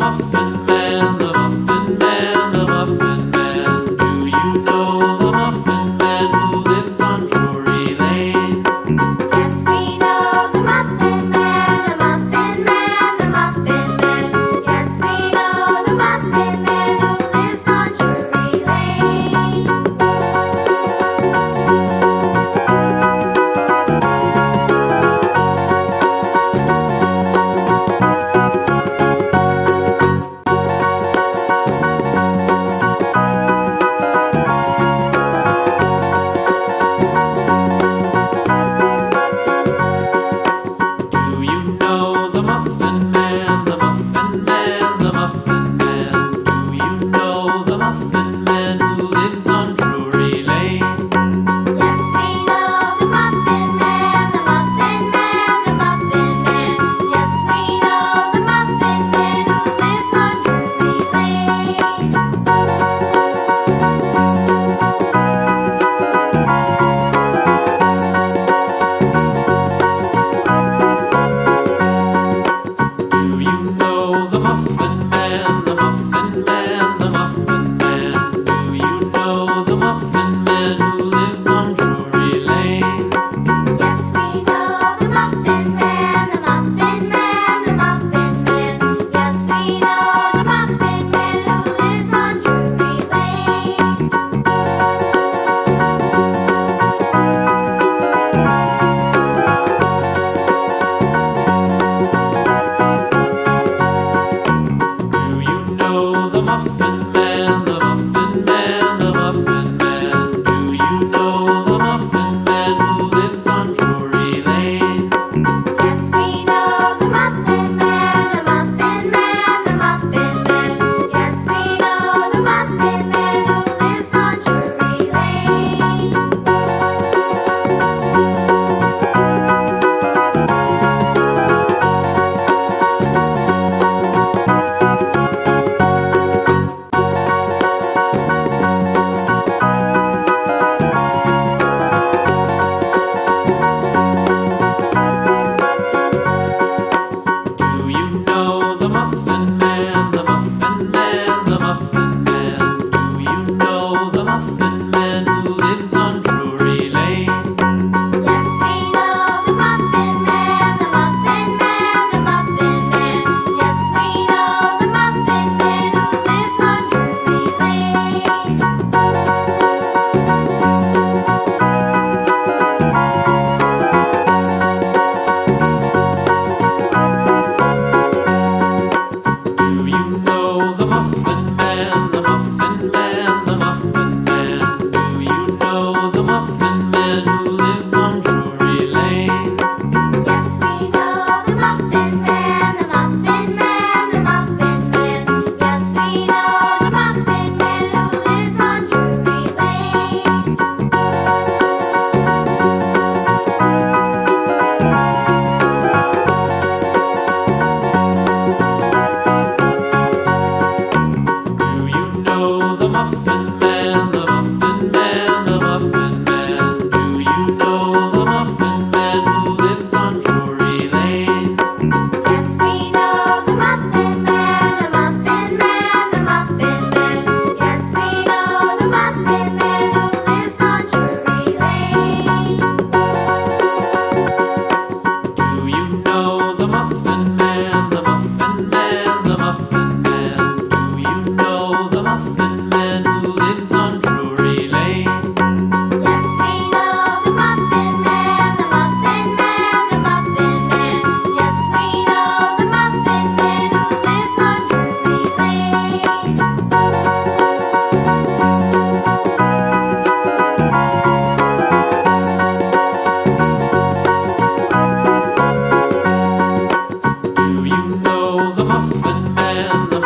Muffin Man, the Muffin Man, the Muffin Man. Do you know the Muffin Man who lives on Drury Lane? Yes, we know the Muffin Man, the Muffin Man, the Muffin Man. Yes, we know the Muffin Man who lives on Drury Lane. Do you know the Muffin Man, the Muffin Man, the Muffin Man? Do you know the Muffin Man who lives on Drury Lane? Yes, we know the Muffin Man, the Muffin Man, the Muffin Man. Yes, we know the Muffin Man who lives on Drury Lane. Do you know the Muffin Man, the Muffin Man, the Muffin Man? Do you know the Muffin Man who lives on Drury Lane? Yes, we know the Muffin Man, the Muffin Man, the Muffin Man. Yes, we know the Muffin Man who lives on Drury Lane. Do you know the Muffin Man, the Muffin Man, the Muffin Man? Do you know the Muffin Man who lives on Drury Lane? Yes, we know the Muffin Man, the Muffin Man, the Muffin Man. Yes, we know the Muffin Man who lives on Drury Lane. Do you know the Muffin Man, the Muffin Man, the Muffin Man? Do you know the Muffin Man who lives on Drury Lane? Yes, we know the Muffin Man, the Muffin Man, the Muffin Man. Yes, we know the Muffin Man who lives on Drury Lane. Do you know the Muffin Man, the Muffin Man, the Muffin Man? Do you know the Muffin Man who lives on Drury Lane? Yes, we know the Muffin Man, the Muffin Man, the Muffin Man. Yes, we know the Muffin Man who lives on Drury Lane. Do you know the Muffin Man, the Muffin Man, the Muffin Man? Do you know the Muffin Man who lives on Drury Lane? Yes, we know the Muffin Man, the Muffin Man, the Muffin Man. Yes, we know the Muffin Man who lives on Drury Lane. Do you know the Muffin Man, the Muffin Man, the Muffin Man? Do you know the Muffin Man who lives on Drury Lane? Yes, we know the Muffin Man, the Muffin Man, the Muffin Man. Yes, we know the Muffin Man who lives on Drury Lane. Do you know the Muffin Man, the